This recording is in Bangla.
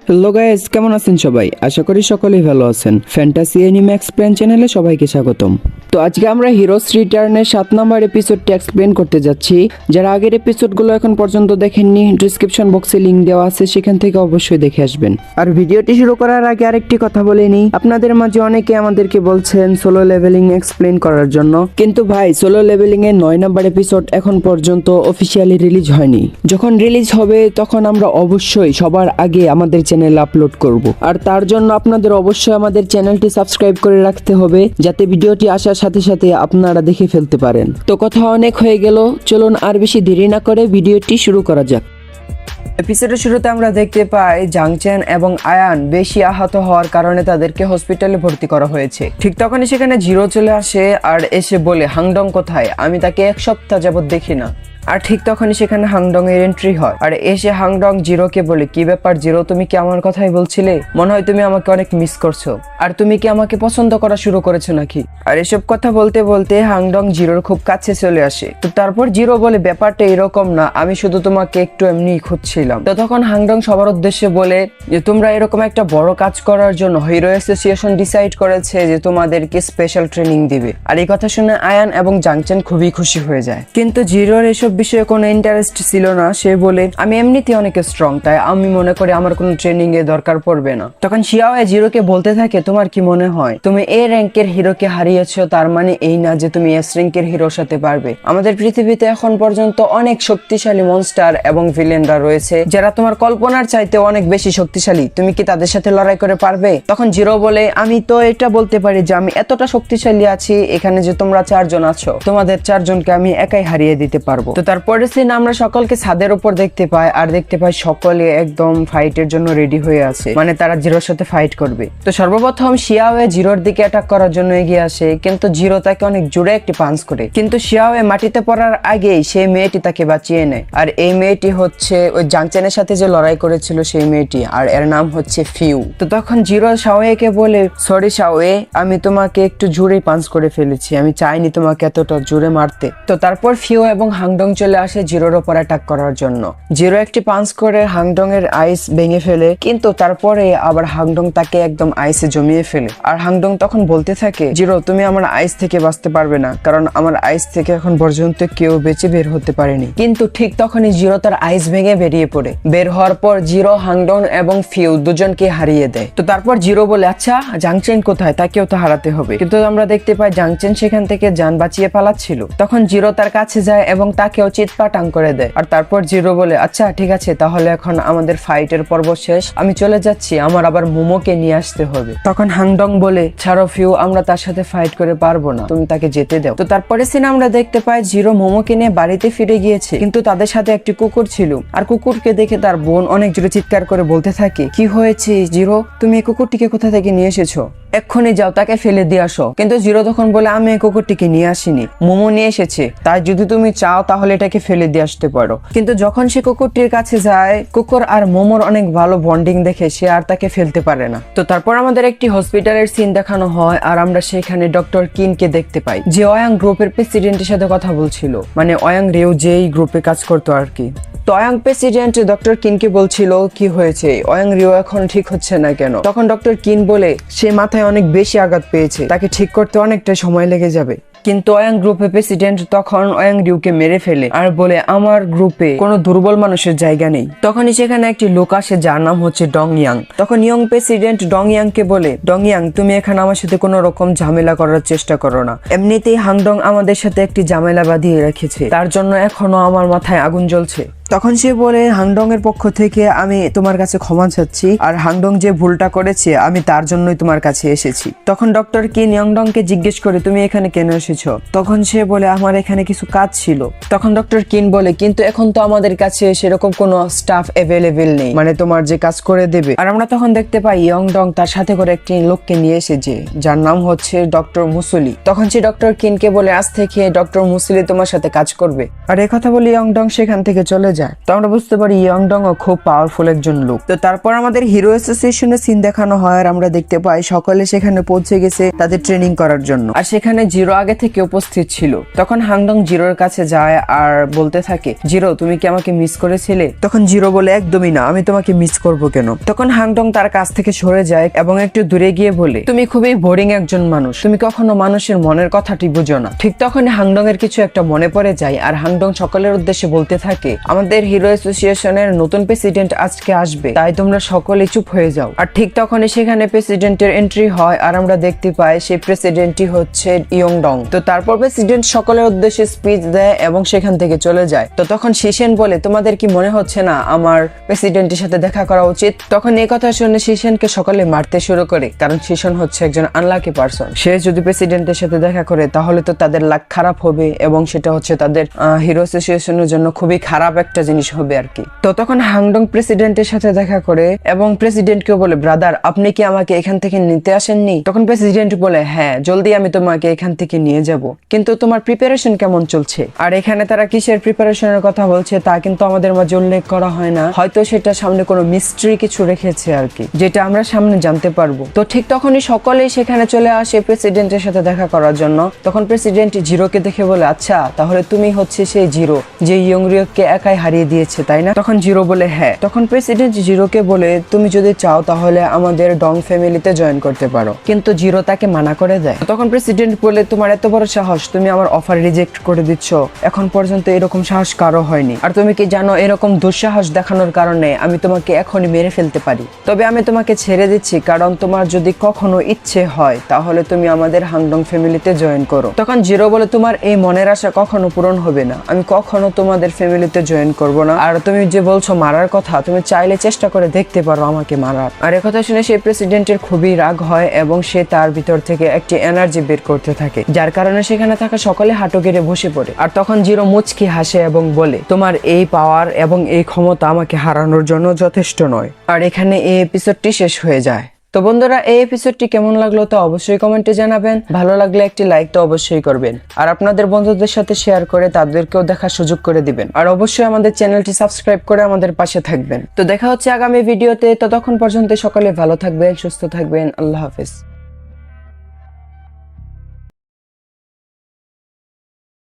হ্যালো গাইস, কেমন আছেন সবাই? আশা করি সকলেই ভালো আছেন। ফ্যান্টাসি অ্যানিমে এক্সপ্লেন চ্যানেলে সবাইকে স্বাগতম। তো আজকে আমরা হিরোস রিটার্নের 7 নম্বর এপিসোডটি এক্সপ্লেন করতে যাচ্ছি। যারা আগের এপিসোডগুলো এখন পর্যন্ত দেখেননি, ডিসক্রিপশন বক্সে লিংক দেওয়া আছে, সেখান থেকে অবশ্যই দেখে আসবেন। আর ভিডিওটি শুরু করার আগে আরেকটি কথা বলে নিই, আপনাদের মাঝে অনেকে আমাদেরকে বলছেন সোলো লেভেলিং এক্সপ্লেন করার জন্য, কিন্তু ভাই সোলো লেভেলিং এর 9 নম্বর এপিসোড এখন পর্যন্ত অফিসিয়ালি রিলিজ হয়নি। যখন রিলিজ হবে তখন আমরা অবশ্যই সবার আগে আমাদের চ্যানেলে আপলোড করব। আর তার জন্য আপনাদের অবশ্যই আমাদের চ্যানেলটি সাবস্ক্রাইব করে রাখতে হবে, যাতে ভিডিওটি আসার সাথে সাথে আপনারা দেখে ফেলতে পারেন। তো কথা অনেক হয়ে গেল, চলুন আর বেশি দেরি না করে ভিডিওটি শুরু করা যাক। এপিসোডের শুরুতে আমরা দেখতে পাই জাংচেন এবং আয়ান বেশি আহত হওয়ার কারণে তাদেরকে হসপিটালে ভর্তি করা হয়েছে। ঠিক তখনই সেখানে জিরো চলে আসে আর এসে বলে, হাংডং কোথায়? আমি তাকে 1 সপ্তাহ যাবত দেখি না। আর ঠিক তখনই সেখানে হাংডং এর এন্ট্রি হয় আর এসে হাংডং জিরোকে বলে, কি ব্যাপার জিরো, তুমি কি আমার কথাই বলছিলে? মনে হয় তুমি আমাকে অনেক মিস করছো, আর তুমি কি আমাকে পছন্দ করা শুরু করেছো নাকি? আর এসব কথা বলতে বলতে হাংডং জিরোর খুব কাছে চলে আসে। তো তারপর জিরো বলে, ব্যাপারটা এরকম না, আমি শুধু তোমাকে একটু এমনি খুঁজছিলাম। তো তখন হাংডং সবার উদ্দেশ্যে বলে যে তোমরা এরকম একটা বড় কাজ করার জন্য হিরো অ্যাসোসিয়েশন ডিসাইড করেছে যে তোমাদেরকে স্পেশাল ট্রেনিং দিবে। আর এই কথা শুনে আয়ান এবং জাংচেন খুবই খুশি হয়ে যায়, কিন্তু জিরোর এসব বিষয়ে কোনো ইন্টারেস্ট ছিল না। সে বলে, আমি এমনিতে অনেক স্ট্রং, তাই আমি মনে করি আমার কোনো ট্রেনিং এর দরকার পড়বে না। তখন শিয়াওয়ে জিরোকে বলতে থাকে, তোমার কি মনে হয় তুমি এ র্যাঙ্কের হিরোকে হারিয়েছো, তার মানে এই না যে তুমি এস র্যাঙ্কের হিরোর সাথে পারবে। আমাদের পৃথিবীতে এখন পর্যন্ত অনেক শক্তিশালী মনস্টার এবং ভিলেনরা রয়েছে যারা তোমার কল্পনার চাইতে অনেক বেশি শক্তিশালী, তুমি কি তাদের সাথে লড়াই করে পারবে? তখন জিরো বলে, আমি তো এটা বলতে পারি যে আমি এতটা শক্তিশালী আছি, এখানে যে তোমরা 4 জন আছো, তোমাদের 4 জনকে আমি একাই হারিয়ে দিতে পারবো। তো তারপরে সিন আমরা সকলকে ছাদের উপর দেখতে পাই আর দেখতে পাই সকলে একদম ফাইটের জন্য রেডি হয়ে আছে, মানে তারা জিরোর সাথে ফাইট করবে। তো সর্বপ্রথম শিয়াওয়ে জিরোর দিকে অ্যাটাক করার জন্য এগিয়ে আসে, কিন্তু জিরো তাকে অনেক জোরে একটি পাঞ্চ করে, কিন্তু শিয়াওয়ে মাটিতে পড়ার আগেই সেই মেয়েটি তাকে বাঁচিয়ে নেয়। আর এই মেয়েটি হচ্ছে ওই জাংচেনের সাথে যে লড়াই করেছিল সেই মেয়েটি, আর এর নাম হচ্ছে ফিউ। তো তখন জিরো শাওয়েকে বলে, সরি শাওয়ে, আমি তোমাকে একটু জোরে পাঞ্চ করে ফেলেছি, আমি চাইনি তোমাকে এতটা জোরে মারতে। তো তারপর ফিউ এবং হাংডং চলে আসে জিরোর উপর অ্যাটাক করার জন্য। জিরো একটি পাঞ্চ করে হাংডং এর আইস ভেঙে ফেলে, কিন্তু তারপরে আবার হাংডং তাকে একদম আইসে জমিয়ে ফেলে। আর হাংডং তখন বলতে থাকে, জিরো তুমি আমার আইস থেকে বাঁচতে পারবে না, কারণ আমার আইস থেকে এখন পর্যন্ত কেউ বেঁচে বের হতে পারেনি। কিন্তু ঠিক তখনই জিরো তার আইস ভেঙে বেরিয়ে পড়ে। বের হওয়ার পর জিরো হাংডং এবং ফিউ দুজনকে হারিয়ে দেয়। তো তারপর জিরো বলে, আচ্ছা জাংচেন কোথায়? তাকেও তো হারাতে হবে। কিন্তু আমরা দেখতে পাই জাংচেন সেখান থেকে যান বাঁচিয়ে পালাচ্ছিল। তখন জিরো তার কাছে যায় এবং তাকেও চিৎপাটাং করে দেয়। আর তারপর জিরো বলে, আচ্ছা ঠিক আছে, তাহলে এখন আমাদের ফাইটের পর্ব শেষ, আমি চলে যাচ্ছি, আমার আবার মোমোকে নিয়ে আসতে হবে। তখন হাংডং বলে, ছাড়ো ফিউ, আমরা তার সাথে ফাইট করে পারবো না, তুমি তাকে যেতে দাও। তো তারপরে সিনে আমরা দেখতে পাই জিরো মোমোকে নিয়ে বাড়িতে ফিরে গিয়েছে, কিন্তু তাদের সাথে একটি কুকুর ছিল। আর কুকুরকে দেখে তার বোন অনেক জোরে চিৎকার করে বলতে থাকে, কি হয়েছে জিরো, তুমি এই কুকুরটিকে কোথা থেকে নিয়ে এসেছো? এক্ষুনি যাও, তাকে ফেলে দিয়ে আসো। কিন্তু জিরো তখন বলে, আমি এই কুকুরটিকে নিয়ে আসিনি, মোমো নিয়ে এসেছে, তাই যদি তুমি চাও তাহলে এটাকে ফেলে দিয়ে আসতে পারো। কিন্তু যখন সে কুকুরটির কাছে যায়, কুকুর আর মোমোর অনেক ভালো বন্ডিং দেখে সে আর তাকে ফেলতে পারে না। তো তারপর আমাদের একটি হসপিটালের সিন দেখানো হয় আর আমরা সেখানে ডক্টর কিনকে দেখতে পাই, যে অয়াং গ্রুপের প্রেসিডেন্টের সাথে কথা বলছিল, মানে অয়াং রেও যেই গ্রুপে কাজ করতো আর কি। তো অয়াং প্রেসিডেন্ট ডক্টর কিনকে বলছিল, কি হয়েছে, অয়াং রিও এখন ঠিক হচ্ছে না কেন? তখন ডক্টর কিন বলে, সে মাথায় অনেক বেশি আঘাত পেয়েছে, তাকে ঠিক করতে অনেকটা সময় লেগে যাবে। কিন্তু অয়াং গ্রুপের প্রেসিডেন্ট তখন অয়াং রিউকে মেরে ফেলে আর বলে, আমার গ্রুপে কোনো দুর্বল মানুষের জায়গা নেই। তখনই সেখানে একটি লোক আসে যার নাম হচ্ছে ডং ইয়াং। তখন ইয়ং প্রেসিডেন্ট ডং ইয়াংকে বলে, ডং ইয়াং, তুমি এখানে আমার সাথে কোনো রকম ঝামেলা করার চেষ্টা করো না, এমনিতেই হাংডং আমাদের সাথে একটি ঝামেলা বাঁধিয়ে রেখেছে, তার জন্য এখনো আমার মাথায় আগুন জ্বলছে। তখন সে বলে, হাংডং এর পক্ষ থেকে আমি তোমার কাছে ক্ষমা চাচ্ছি, আর হাংডং যে ভুলটা করেছে আমি তার জন্যই তোমার কাছে এসেছি। তখন ডক্টর কিন ইয়ংডংকে জিজ্ঞেস করে, তুমি এখানে কেন এসেছো? তখন সে বলে, আমার এখানে কিছু কাজ ছিল। তখন ডক্টর কিন বলে, কিন্তু এখন তো আমাদের কাছে সেরকম কোনো স্টাফ অ্যাভেলেবেল নেই, মানে তোমার যে কাজ করে দেবে। আর আমরা তখন দেখতে পাই ইয়ংডং তার সাথে করে একটি লোককে নিয়ে এসেছে যার নাম হচ্ছে ডক্টর মুসুলি। তখন সে ডক্টর কিনকে বলে, আজ থেকে ডক্টর মুসুলি তোমার সাথে কাজ করবে। আর এই কথা বলে ইয়ংডং সেখান থেকে চলে যায়। তো আমরা বুঝতে পারি ইয়ংডং খুব পাওয়ারফুল একজন লোক। তো তারপর আমাদের হিরো অ্যাসোসিয়েশনের সিন দেখানো হয় আর আমরা দেখতে পাই সকলে সেখানে পৌঁছে গেছে তাদের ট্রেনিং করার জন্য। আর সেখানে জিরো আগে থেকে উপস্থিত ছিল। তখন হাংডং জিরোর কাছে যায় আর বলতে থাকে, জিরো তুমি কি আমাকে মিস করেছিলে? তখন জিরো বলে, একদমই না, আমি তোমাকে মিস করব কেন? তখন হাংডং তার কাছ থেকে সরে যায় এবং একটু দূরে গিয়ে বলে, তুমি খুবই বোরিং একজন মানুষ, তুমি কখনো মানুষের মনের কথাটি বুঝো না। ঠিক তখন হাংডং এর কিছু একটা মনে পড়ে যায় আর হাংডং সকলের উদ্দেশ্যে বলতে থাকে, আমাদের হিরো অ্যাসোসিয়েশনের নতুন প্রেসিডেন্ট আজকে আসবে, তাই তোমরা সকলে চুপ হয়ে যাও। আর ঠিক তখনই সেখানে প্রেসিডেন্টের এন্ট্রি হয় আর আমরা দেখতে পাই সেই প্রেসিডেন্টই হচ্ছে ইয়ংডং। তো তারপর প্রেসিডেন্ট সকলের উদ্দেশ্যে স্পিচ দেয় এবং সেখান থেকে চলে যায়। তো তখন শিশেন বলে, তোমাদের কি মনে হচ্ছে না আমার প্রেসিডেন্টের সাথে দেখা করা উচিত? তখন এই কথা শুনে শিশেনকে সকলে মারতে শুরু করে, কারণ শিশন হচ্ছে একজন আনলাকি পারসন। সে যদি প্রেসিডেন্টের সাথে দেখা করে তাহলে তো তাদের লাক খারাপ হবে এবং সেটা হচ্ছে তাদের হিরো অ্যাসোসিয়েশনের জন্য খুবই খারাপ একটা জিনিস হবে আর কি। তো তখন হাংডং প্রেসিডেন্টের সাথে দেখা করে এবং প্রেসিডেন্টকে বলে, ব্রাদার আপনি কি আমাকে এখান থেকে নিতে আসেননি? তখন প্রেসিডেন্ট বলে, হ্যাঁ জলদি আমি তোমাকে এখান থেকে নিয়ে যাব, কিন্তু তোমার প্রিপারেশন কেমন চলছে? আর এখানে তারা কিসের প্রিপারেশনের কথা বলছে তা কিন্তু আমাদের মাঝে উল্লেখ করা হয় না, হয়তো সেটা সামনে কোনো মিস্ট্রি কিছু রেখেছে আর কি, যেটা আমরা সামনে জানতে পারবো। তো ঠিক তখনই সকলেই সেখানে চলে আসে প্রেসিডেন্টের সাথে দেখা করার জন্য। তখন প্রেসিডেন্ট জিরোকে দেখে বলে, আচ্ছা তাহলে তুমি হচ্ছে সেই জিরো যে ইয়ংরিয়কে একাই হারিয়ে দিয়েছে, তাই না? তখন জিরো বলে, হ্যাঁ। তখন প্রেসিডেন্ট জিরোকে বলে, তুমি যদি চাও তাহলে আমাদের ডং ফ্যামিলিতে জয়েন করতে পারো, কিন্তু জিরো তাকে মানা করে দেয়। তখন প্রেসিডেন্ট বলে, তোমার এত বড় সাহস, তুমি আমার অফার রিজেক্ট করে দিচ্ছ? এখন পর্যন্ত এরকম সাহস কারো হয়নি। আর তুমি কি জানো এরকম দুঃসাহস দেখানোর কারণে আমি তোমাকে এখনই মেরে ফেলতে পারি। তবে আমি তোমাকে ছেড়ে দিচ্ছি, কারণ তোমার যদি কখনো ইচ্ছে হয় তাহলে তুমি আমাদের হাংডং ফ্যামিলিতে জয়েন করো। তখন জিরো বলে, তোমার এই মনের আশা কখনো পূরণ হবে না, আমি কখনো তোমাদের ফ্যামিলিতে জয়েন করব না। আর তুমি যে বলছো মারার কথা, তুমি চাইলে চেষ্টা করে দেখতে পারো আমাকে মারার। আর কথা শুনে সেই প্রেসিডেন্টের খুবই রাগ হয় এবং সে তার ভিতর থেকে একটি এনার্জি বের করতে থাকে, যার কারণে সেখানে থাকা সকলে হাঁটু গেড়ে বসে পড়ে। আর তখন জিরো মুচকি হাসে এবং বলে, তোমার এই পাওয়ার এবং এই ক্ষমতা আমাকে হারানোর জন্য যথেষ্ট নয়। আর এখানে এই এপিসোডটি শেষ হয়ে যায়। তো বন্ধুরা, এই এপিসোডটি কেমন লাগলো তা অবশ্যই কমেন্টে জানাবেন। ভালো লাগলে একটি লাইক তো অবশ্যই করবেন আর আপনাদের বন্ধুদের সাথে শেয়ার করে তাদেরকেও দেখার সুযোগ করে দিবেন। আর অবশ্যই আমাদের চ্যানেলটি সাবস্ক্রাইব করে আমাদের পাশে থাকবেন। তো দেখা হচ্ছে আগামী ভিডিওতে। ততক্ষণ পর্যন্ত সকলে ভালো থাকবেন, সুস্থ থাকবেন। আল্লাহ হাফেজ।